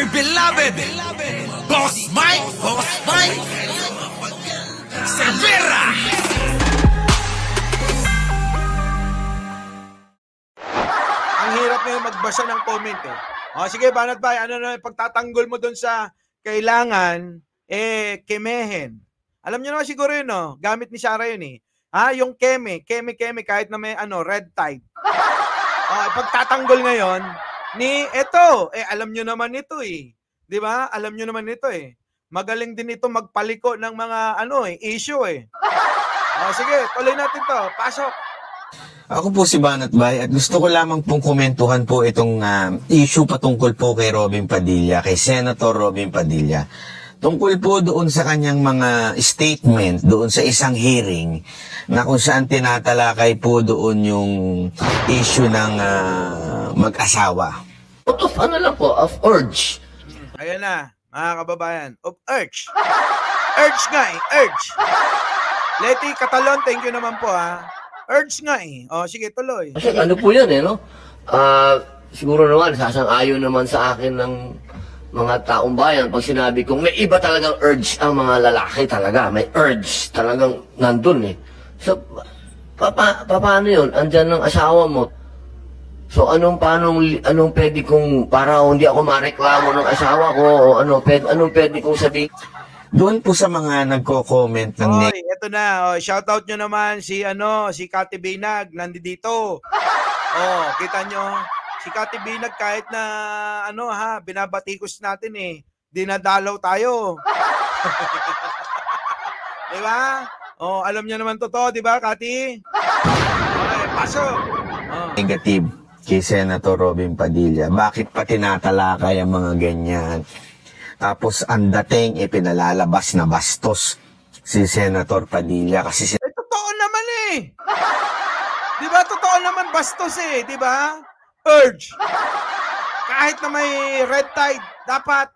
my beloved Boss Mike Cervera. Ang hirap ngayon magbasa ng comment eh. O sige, Banat Bay, ano na pagtatanggol mo doon sa kailangan, kemehin. Alam niyo naman siguro yun, no? Gamit ni Sarah yun eh. Yung keme, kahit na may red tide. Pagtatanggol ngayon, alam niyo naman ito eh. 'Di ba? Alam niyo naman ito eh. Magaling din ito magpaliko ng mga issue eh. Sige, tuloy natin to. Pasok. Ako po si Banat Bay at gusto ko lamang pong komentuhan po itong issue patungkol po kay Robin Padilla, kay Senator Robin Padilla. Tungkol po doon sa kanyang mga statement doon sa isang hearing na kung saan tinatalakay po doon yung issue ng mag-asawa. Out of of urge. Ayan na, mga kababayan. Of urge. Urge nga eh, urge. Leti Catalon, thank you naman po ha. Urge nga eh. Sige, tuloy. Kasi ano po yan no? Siguro naman, sasang-ayon naman sa akin ng mga taong bayan pag sinabi kong may iba talagang urge ang mga lalaki talaga. May urge talagang nandun eh. So, paano yun? Andyan ng asawa mo. So, anong pwede kong, para hindi ako mareklamo ng asawa ko, o anong pwede kong sabihin? Doon po sa mga nagko-comment ng ito na. Shoutout nyo naman si Kati Binag, nandito. Kita nyo. Si Kati Binag kahit na binabatikos natin eh. Dinadalaw tayo. Diba? Alam nyo naman totoo, diba, Kati? Okay, pasok. Negative kay Senator Robin Padilla. Bakit pa tinatalakay ang mga ganyan? Tapos ang dating ipinalalabas na bastos si Senator Padilla kasi totoo naman eh. 'Di ba? Totoo naman bastos eh, 'di ba? Urge. Kahit na may red tide, dapat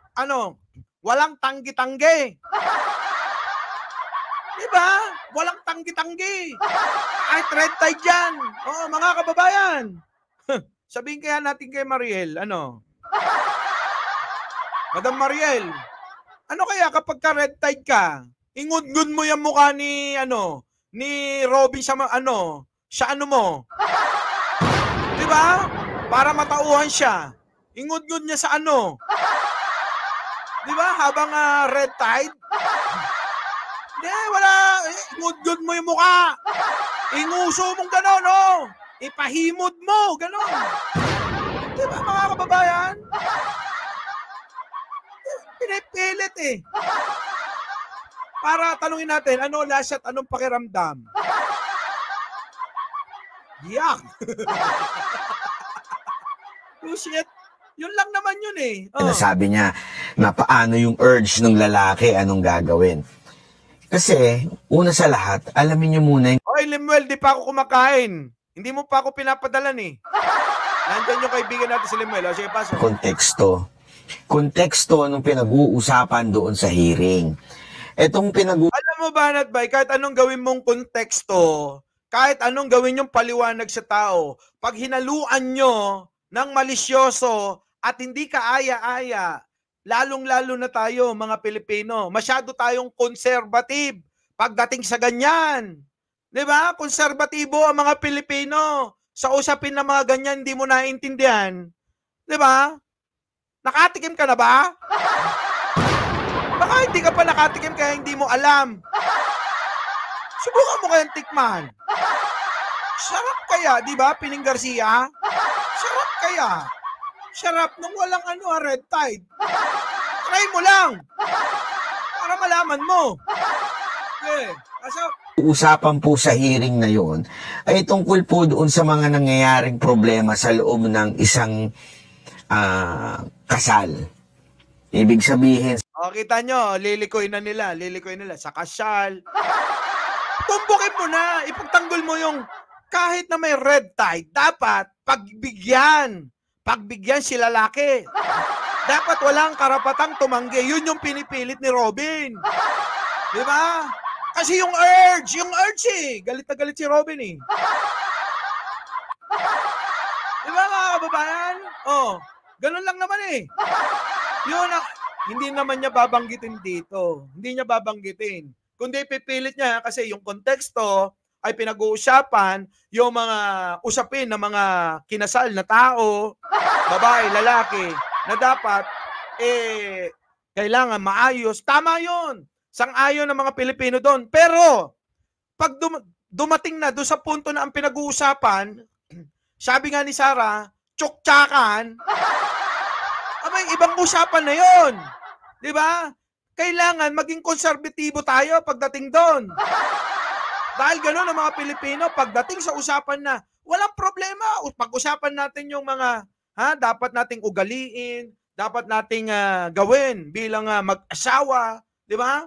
walang tanggi-tanggi. 'Di ba? Walang tanggi-tanggi. Kahit red tide 'yan. Mga kababayan. Sabihin kaya natin kay Mariel, Madam Mariel, ano kaya kapag ka red tide ka, ingudgud mo yung mukha ni Robin sa mo? 'Di ba? Para matauhan siya. Ingudgud niya sa 'Di ba? Habang red tide. Hindi, wala. Ingudgud mo yung mukha. Inguso mong gano'n, Ipahimod mo, gano'n. 'Di ba, mga kababayan? Pinipilit eh. Para tanungin natin, last at anong pakiramdam? Yak! Shit. Yun lang naman yun eh. Sabi niya na paano yung urge ng lalaki, anong gagawin. Kasi, una sa lahat, alamin niyo muna yung... Lemuel, di pa ako kumakain. Hindi mo pa ako pinapadalan eh. Nandyan yung kaibigan natin si Lemuel. Sige, pasok. Konteksto nung pinag-uusapan doon sa hearing. Alam mo ba, Nat Bay, kahit anong gawin mong konteksto, kahit anong gawin yung paliwanag sa tao, pag hinaluan nyo ng malisyoso at hindi kaaya-aya, lalong-lalo na tayo, mga Pilipino, masyado tayong conservative pagdating sa ganyan. 'Di ba? Konserbatibo ang mga Pilipino. Sa usapin ng mga ganyan, hindi mo naiintindihan. 'Di ba? Nakatikim ka na ba? Baka hindi ka pa nakatikim kaya hindi mo alam. Subukan mo kayang tikman. Sarap kaya, di ba, Pining Garcia? Sarap kaya. Sarap nung walang red tide. Try mo lang. Para malaman mo. Okay. Usapan po sa hearing na yon ay tungkol po doon sa mga nangyayaring problema sa loob ng isang kasal. Ibig sabihin... kita nyo, lilikoy na nila sa kasal. Tumbukin mo na, ipagtanggol mo yung kahit na may red tide, dapat pagbigyan si lalaki. Dapat walang karapatang tumanggi. Yun yung pinipilit ni Robin. Di ba? Kasi yung urge eh. Galit na galit si Robin eh. Di ba, mga kababayan? Ganun lang naman eh. Yun ang, hindi naman niya babanggitin dito. Hindi niya babanggitin. Kundi pipilit niya kasi yung konteksto ay pinag-uusapan yung mga usapin ng mga kinasal na tao, babae, lalaki, na dapat kailangan maayos. Tama yun. Sang-ayon ng mga Pilipino doon. Pero pag dumating na doon sa punto na ang pinag-uusapan, sabi nga ni Sarah, tsuktsakan, abay, ibang usapan na yon. Di ba? Kailangan maging konserbatibo tayo pagdating doon. Dahil gano'n ang mga Pilipino, pagdating sa usapan na, walang problema. Pag-usapan natin yung mga dapat nating ugaliin, dapat nating gawin bilang mag-asawa. Di ba?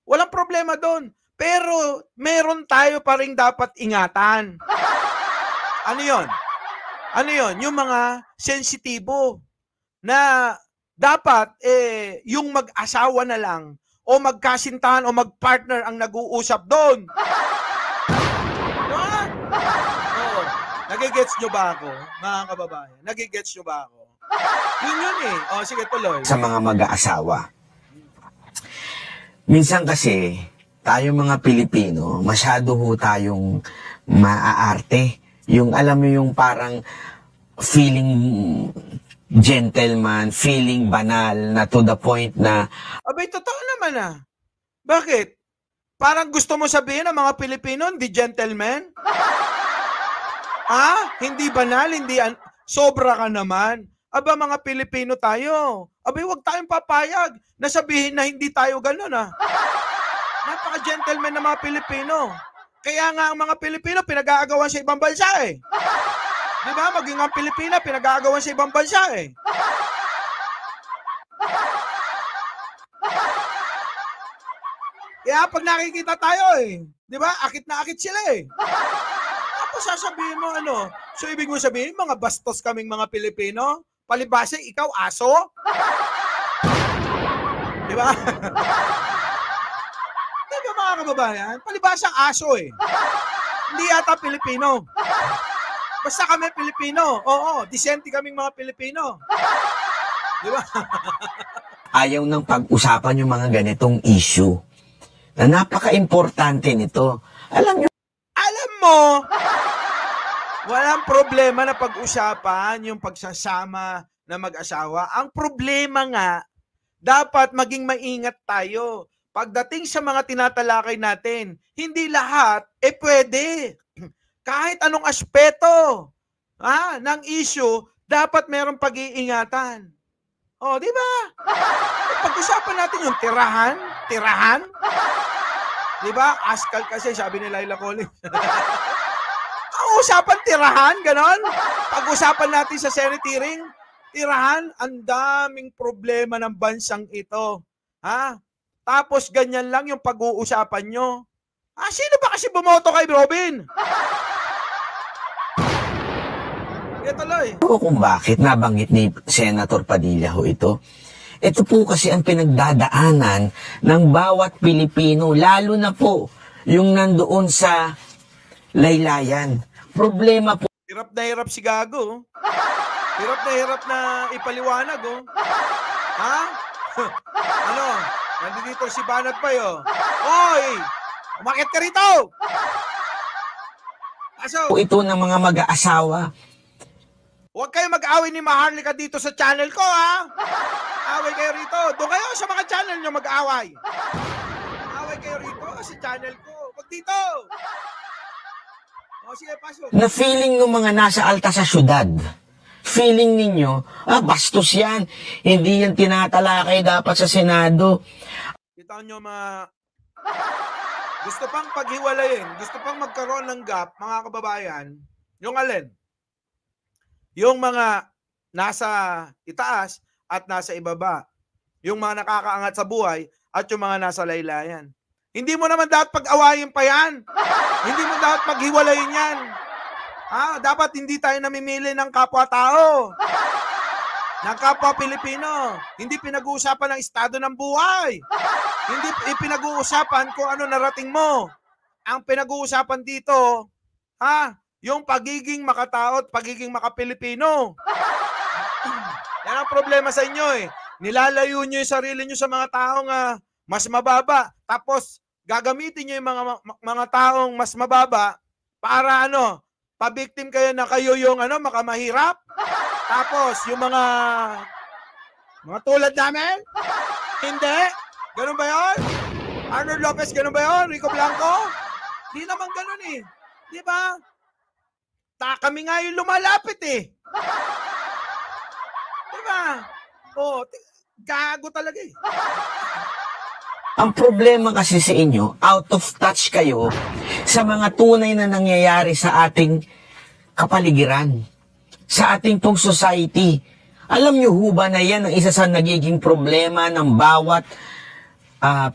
Walang problema doon. Pero meron tayo pa rin dapat ingatan. Ano yon? Ano yon? Yung mga sensitibo na dapat yung mag-asawa na lang o magkasintahan o mag-partner ang nag-uusap doon. Diba? Oh, nagigets nyo ba ako, mga kababayan? Nagigets nyo ba ako? Yun eh. O, sige, tuloy. Sa mga mag-aasawa. Minsan kasi, tayo mga Pilipino, masyado ho tayong maaarte. Yung, alam mo yung parang feeling gentleman, feeling banal na to the point na... Abay, totoo naman Bakit? Parang gusto mo sabihin ng mga Pilipino, hindi gentleman? Hindi banal, hindi... sobra ka naman. Aba, mga Pilipino tayo. Abay, huwag tayong papayag na sabihin na hindi tayo ganun Napaka-gentleman ng mga Pilipino. Kaya nga ang mga Pilipino pinag-aagawan sa ibang bansa Di ba? Maging ang Pilipina, pinag-aagawan sa ibang bansa Kaya pag nakikita tayo di ba? Akit na akit sila Tapos sasabihin mo So ibig mo sabihin, mga bastos kaming mga Pilipino? Palibase, ikaw aso? Di ba? Di ba mga kababayan? Palibase ang aso Hindi yata Pilipino. Basta kami Pilipino. Oo, disente kaming mga Pilipino. Di ba? Ayaw ng pag-usapan yung mga ganitong issue na napaka-importante nito. Alam mo, walang problema na pag-usapan yung pagsasama na mag-asawa. Ang problema nga, dapat maging maingat tayo. Pagdating sa mga tinatalakay natin, hindi lahat pwede. Kahit anong aspeto ng issue, dapat merong pag-iingatan. Di ba? Pag-usapan natin yung tirahan. Di ba? Askal kasi, sabi ni Laila Collins. Ang usapan, tirahan, ganon. Pag-usapan natin sa Senate hearing, tirahan, ang daming problema ng bansang ito. Tapos ganyan lang yung pag-uusapan nyo. Sino ba kasi bumoto kay Robin? Tuloy. Kung bakit nabanggit ni Senator Padilla ho ito. Ito po kasi ang pinagdadaanan ng bawat Pilipino, lalo na po yung nandoon sa laylayan. Problema po. Hirap na hirap si Gago. Hirap na ipaliwanag Nandito si Banat pa Oy! Umakit ka rito! Po ito ng mga mag-aasawa. Huwag kayo mag-away ni Maharlika dito sa channel ko, Away kayo rito. Doon kayo sa mga channel nyo mag-away. Away kayo rito sa channel ko. Huwag dito. Sige, pasok. Na feeling ng mga nasa alta sa syudad. Feeling ninyo, bastos yan. Hindi yan tinatalakay dapat sa Senado. Kita nyo gusto pang paghiwalayin, gusto pang magkaroon ng gap, mga kababayan, yung alin? Yung mga nasa itaas at nasa ibaba. Yung mga nakakaangat sa buhay at yung mga nasa laylayan. Hindi mo naman dapat pag-awayin pa yan. Hindi mo dapat paghiwalayin yan. Dapat hindi tayo namimili ng kapwa-tao. Ng kapwa Pilipino. Hindi pinag-uusapan ng estado ng buhay. Hindi pinag-uusapan kung ano narating mo. Ang pinag-uusapan dito, yung pagiging makatao at pagiging makapilipino. Yan ang problema sa inyo Nilalayo nyo yung sarili nyo sa mga taong mas mababa. Tapos, gagamitin nyo yung mga taong mas mababa para pabiktim kayo na kayo yung makamahirap. Tapos, yung mga tulad namin, hindi. Ganun ba yun? Arnold Lopez, ganun ba yun? Rico Blanco? Di naman ganun eh. Di ba? Kami nga yung lumalapit eh. Di ba? Gago talaga eh. Ang problema kasi sa inyo, out of touch kayo sa mga tunay na nangyayari sa ating kapaligiran, sa ating pong society. Alam nyo ho ba na yan ang isa sa nagiging problema ng bawat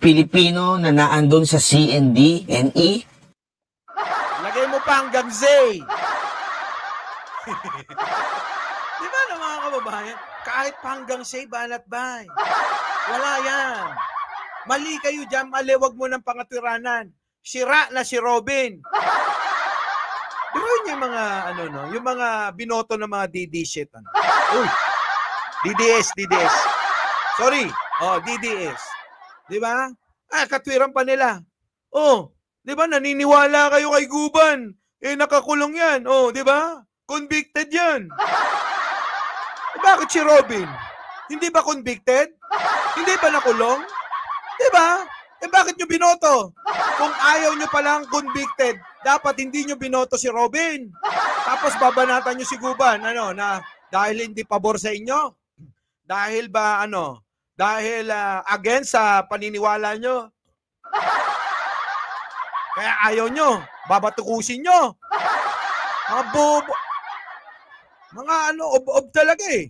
Pilipino na naandun sa CND, NE? Lagay mo pa hanggang Z. Di ba na mga kababayan? Kahit pa hanggang Z, banat bay. Wala yan. Mali kayo dyan, maliwag mo ng pangatwiranan. Sira na si Robin. Pero yun yung mga, yung mga binoto ng mga DD shit. Uy, DDS. Sorry. DDS. Di ba? Katwiran pa nila. Di ba? Naniniwala kayo kay Guban. Nakakulong yan. Di ba? Convicted yan. Bakit si Robin? Hindi ba convicted? Hindi ba nakulong? Diba? Bakit nyo binoto? Kung ayaw nyo palang convicted, dapat hindi nyo binoto si Robin. Tapos babanatan nyo si Guban, na dahil hindi pabor sa inyo? Dahil ba, dahil against sa paniniwala nyo? Kaya ayaw nyo, babatukusin nyo. Mga bobo. Mga ob-ob talaga eh.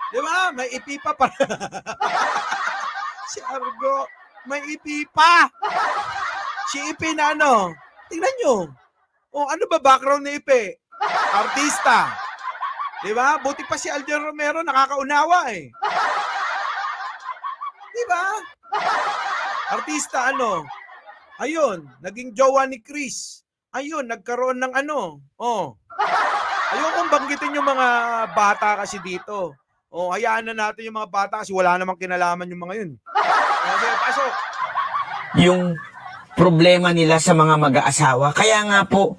Diba? May ipipa pa. Si Argo, may ipipa. Si Ipe na tingnan nyo. Ano ba background ni Ipe? Artista. Diba? Buti pa si Alden Romero, nakakaunawa eh. Diba? Artista ayun, naging jowa ni Chris. Ayun, nagkaroon ng ayun banggitin yung mga bata kasi dito. Hayaan na natin yung mga bata kasi wala namang kinalaman yung mga yun. Okay, pasok. Yung problema nila sa mga mag-aasawa. Kaya nga po,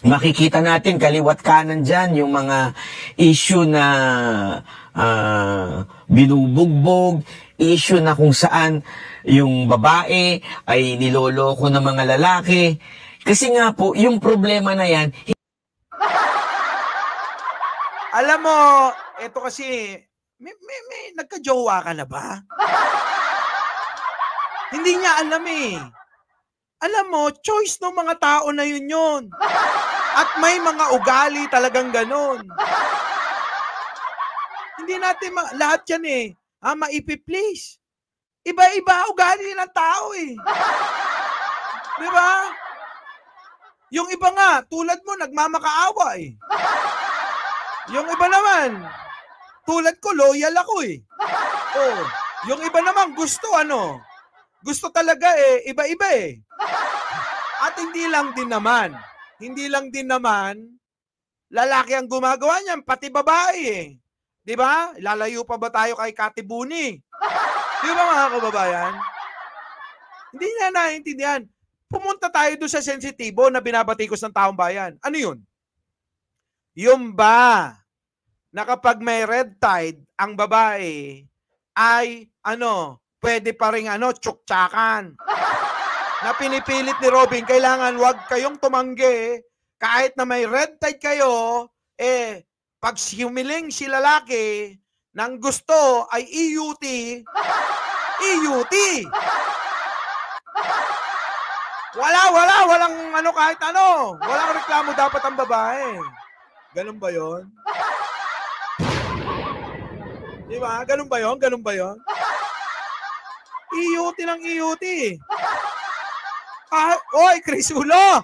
makikita natin kaliwat kanan dyan yung mga issue na binubugbog, issue na kung saan yung babae ay niloloko ng mga lalaki. Kasi nga po, yung problema na yan, alam mo, ito kasi, may nagka-jowa ka na ba? Hindi niya alam eh. Alam mo, choice ng mga tao na yun. At may mga ugali talagang ganon. Hindi natin lahat yan eh. Maipi-please. Iba-iba ugali ng tao eh. Diba? Yung iba nga, tulad mo, nagmamakaawa eh. Yung iba naman, tulad ko, loyal ako eh. Yung iba naman, gusto Gusto talaga eh, iba-iba eh. At hindi lang din naman, lalaki ang gumagawa niyan, pati babae eh. Di ba? Lalayo pa ba tayo kay Kati Buni? Di ba mga kababayan? Hindi na naiintindihan. Pumunta tayo doon sa sensitibo na binabatikos ng taong bayan. Ano yun? Yung ba na kapag may red tide, ang babae ay pwede pa rin tsuktsakan. Na pinipilit ni Robin, kailangan wag kayong tumanggi kahit na may red tide kayo, pag humiling si lalaki ng gusto ay EUT, EUT. Walang kahit walang reklamo dapat ang babae. Ganun ba yon? Di ba? Ganun ba yon? EUT ng EUT. Oy, Chris Ulo!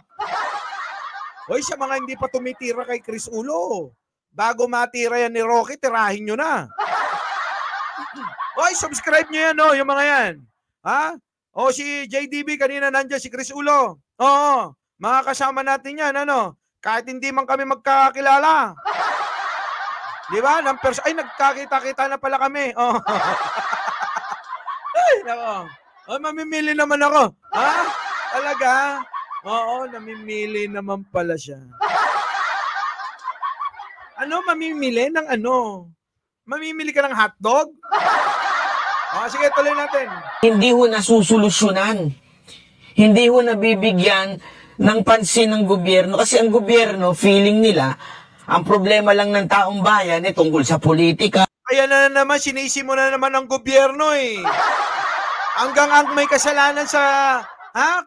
Oy, sa mga hindi pa tumitira kay Chris Ulo, bago matira yan ni Rocky, tirahin nyo na. Oy, subscribe nyo yan, yung mga yan. Ha? Si JDB, kanina nandiyan, si Chris Ulo. Oo, mga kasama natin yan, kahit hindi man kami magkakilala. Di ba? Ay, nagkakita-kita na pala kami. Oh. Ay, nako. Oh, mamimili naman ako. Ha? Talaga? Oo, namimili naman pala siya. Ano, mamimili ng ano? Mamimili ka ng hotdog? Oh, sige, tuloy natin. Hindi ho nasusolusyonan. Hindi ho nabibigyan ng pansin ng gobyerno. Kasi ang gobyerno, feeling nila, ang problema lang ng taong bayan ay tungkol sa politika. Kaya na naman, sinisi mo na naman ang gobyerno eh. Hanggang ang may kasalanan sa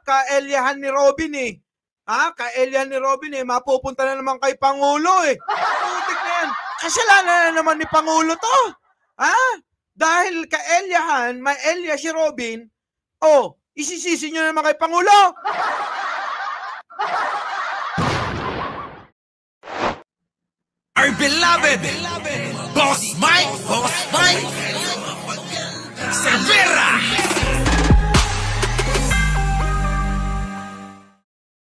kaelyahan ni Robin eh. Kaelyahan ni Robin eh, mapupunta na naman kay Pangulo eh. Putik na yan. Kasalanan na naman ni Pangulo to. Dahil kaelyahan, may Elya si Robin, isisisi nyo naman kay Pangulo. Our beloved Boss Mike, Boss Mike.